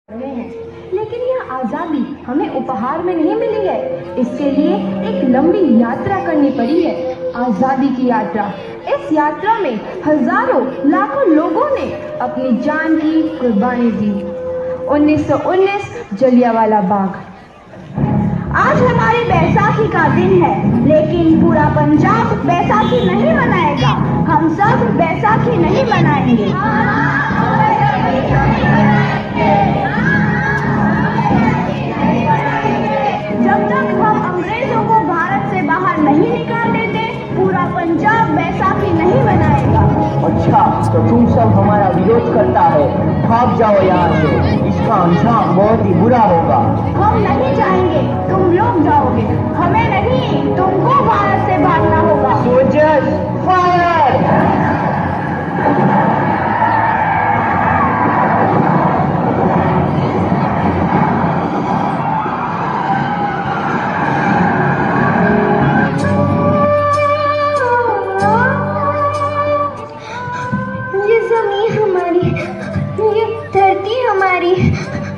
रहे हैं, लेकिन यह आज़ादी हमें उपहार में नहीं मिली है। इसके लिए एक लंबी यात्रा करनी पड़ी है, आज़ादी की यात्रा। इस यात्रा में हजारों लाखों लोगों ने अपनी जान की कुर्बानी दी। 1919 जलियांवाला बाग। आज हमारी बैसाखी का दिन है, लेकिन पूरा पंजाब बैसाखी नहीं मनाएगा। हम सब बैसाखी नहीं मनाएंगे। जब तक हम अंग्रेजों को भारत से बाहर नहीं निकाल देते, पूरा पंजाब बैसाखी नहीं मनाएगा। अच्छा, तो तुम सब हमारा विरोध करता है, भाग जाओ यहाँ से। इसका अंजाम बहुत ही बुरा होगा। हम नहीं जाएंगे, तुम लोग जाओगे। हमें नहीं, तुमको भारत से भागना होगा। Soldiers, fire!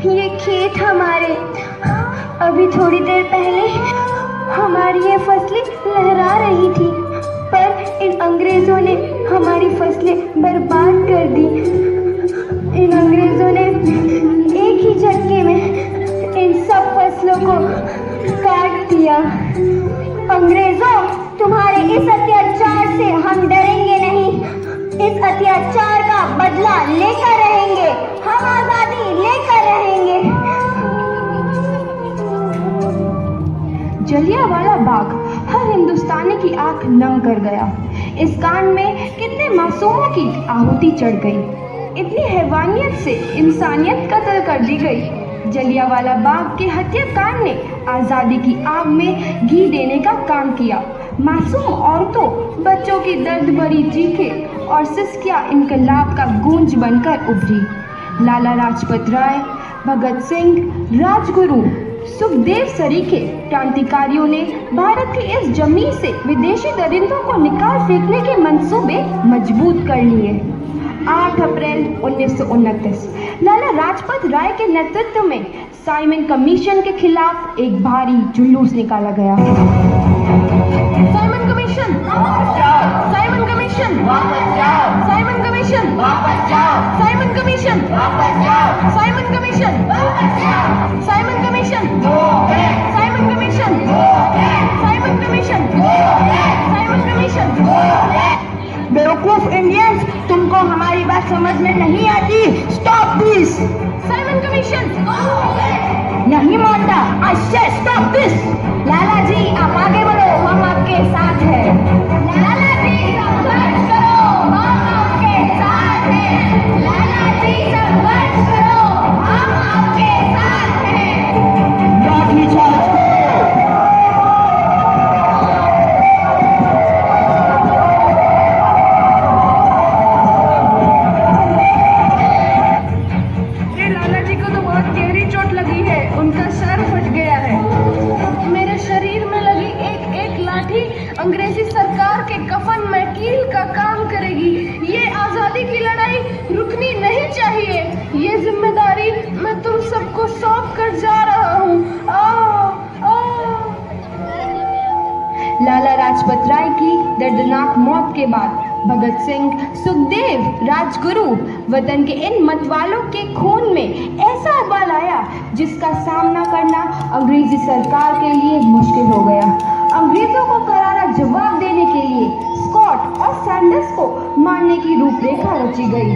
ये खेत हमारे। अभी थोड़ी देर पहले हमारी ये फसलें लहरा रही थी, पर इन अंग्रेजों ने हमारी फसलें बर्बाद कर दी। इन अंग्रेजों ने एक ही झटके में इन सब फसलों को काट दिया। अंग्रेजों, तुम्हारे इस अत्याचार से हम डरेंगे नहीं। इस अत्याचार का बदला लेकर रहेंगे। हम आजादी लेकर रहेंगे। जलियांवाला बाग हर हिंदुस्तानी की आंख नम कर गया। इस कांड में कितने मासूमों की आहुति चढ़ गई। इतनी हैवानियत से इंसानियत कत्ल कर दी गई। जलियांवाला बाग के हत्याकांड ने आज़ादी की आग में घी देने का काम किया। मासूम औरतों, बच्चों की दर्द भरी चीखें और सिसकियां इनकलाब का गूंज बनकर उभरी। लाला लाजपत राय, भगत सिंह, राजगुरु, सुखदेव सरीखे क्रांतिकारियों ने भारत की इस जमीन से विदेशी दरिंदों को निकाल फेंकने के मंसूबे मजबूत कर लिए। 8 अप्रैल 1929 लाला लाजपत राय के नेतृत्व में साइमन कमीशन के खिलाफ एक भारी जुलूस निकाला गया। Simon commission, Simon commission, Simon commission, Simon commission, Simon commission, Simon commission, Simon commission, Simon commission, Simon commission. बेवकूफ इंडियंस, तुमको हमारी बात समझ में नहीं आती। Stop this. साइमन कमीशन नहीं मानता। आई से स्टॉप दिस। लाला जी, आप आगे बढ़ो, हम आपके साथ हैं। लाला जी, संघर्ष करो, हम आपके साथ हैं। लाला जी, संघर्ष करो, हम आपके साथ हैं। लाठी चार्ज करो। लाला जी को तो बहुत गहरी चोट लगी है, उनका सर फट गया है। मेरे शरीर में लगी एक एक लाठी अंग्रेजी सरकार के कफन में कील का काम करेगी। ये आजादी की लड़ाई रुकनी नहीं चाहिए। ये जिम्मेदारी मैं तुम सबको सौंप कर जा रहा हूँ। लाला लाजपत राय की दर्दनाक मौत के बाद भगत सिंह, सुखदेव, राजगुरु वतन के इन मतवालों के खून में ऐसा उबाल आया जिसका सामना करना अंग्रेजी सरकार के लिए मुश्किल हो गया। अंग्रेजों को करारा जवाब देने के लिए स्कॉट और सैंडर्स को मारने की रूपरेखा रची गई।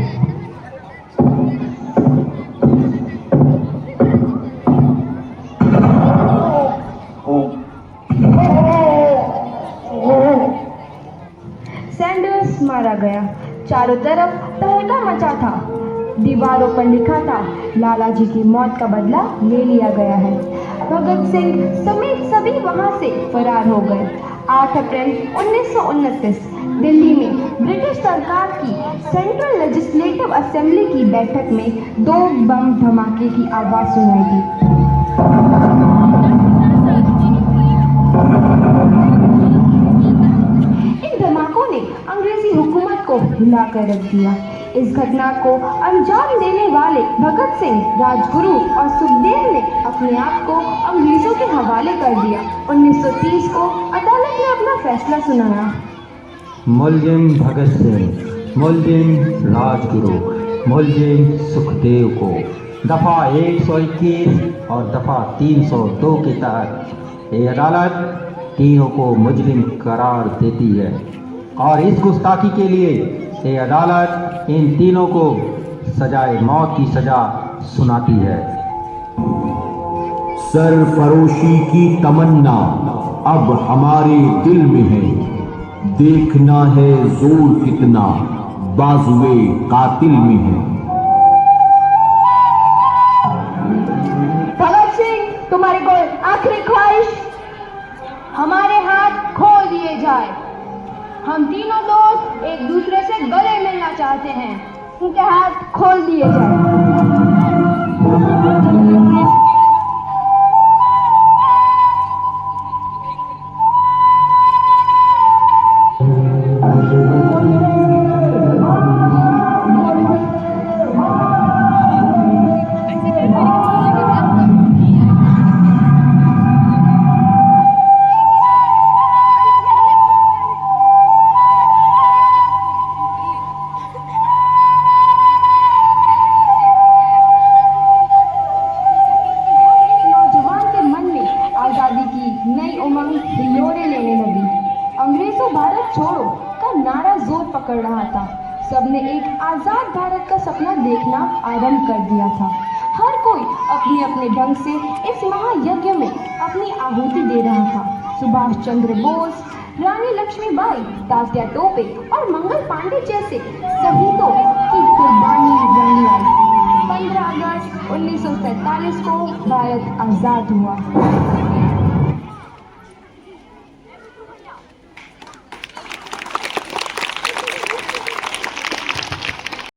सैंडर्स मारा गया। चारों तरफ तहलका मचा था। दीवारों पर लिखा था, लाला जी की मौत का बदला ले लिया गया है। भगत सिंह समेत सभी वहां से फरार हो गए। 8 अप्रैल 1929 दिल्ली में ब्रिटिश सरकार की सेंट्रल लेजिस्लेटिव असेंबली की बैठक में 2 बम धमाके की आवाज सुनाई दी। इन धमाकों ने अंग्रेजी हुकूमत को हिला कर रख दिया। इस घटना को अंजाम देने वाले भगत सिंह, राजगुरु और सुखदेव ने अपने आप को अंग्रेजों के हवाले कर दिया। 1930 को अदालत ने अपना फैसला सुनाया। मुलजिम भगत सिंह, मुलजिम राजगुरु, मुलजिम सुखदेव को दफ़ा 121 और दफ़ा 302 के तहत ये अदालत तीनों को मुजरिम करार देती है और इस गुस्ताखी के लिए ये अदालत इन तीनों को सजाए मौत की सजा सुनाती है। सरफरोशी की तमन्ना अब हमारे दिल में है, देखना है जोर कितना बाजुए कातिल में है। भगत सिंह, तुम्हारी कोई आखिरी ख्वाहिश? हमारे हाथ खोल दिए जाए। हम तीनों दोस्त एक दूसरे से गले मिलना चाहते हैं। उनके हाथ खोल दिए जाए। पकड़ रहा था। सबने एक आजाद भारत का सपना देखना आरंभ कर दिया था। हर कोई अपने अपने ढंग से इस महायज्ञ में अपनी आहुति दे रहा था। सुभाष चंद्र बोस, रानी लक्ष्मीबाई, तात्या टोपे और मंगल पांडे जैसे शहीदों की कुर्बानी रंग लाई। 15 अगस्त 1947 को भारत आजाद हुआ।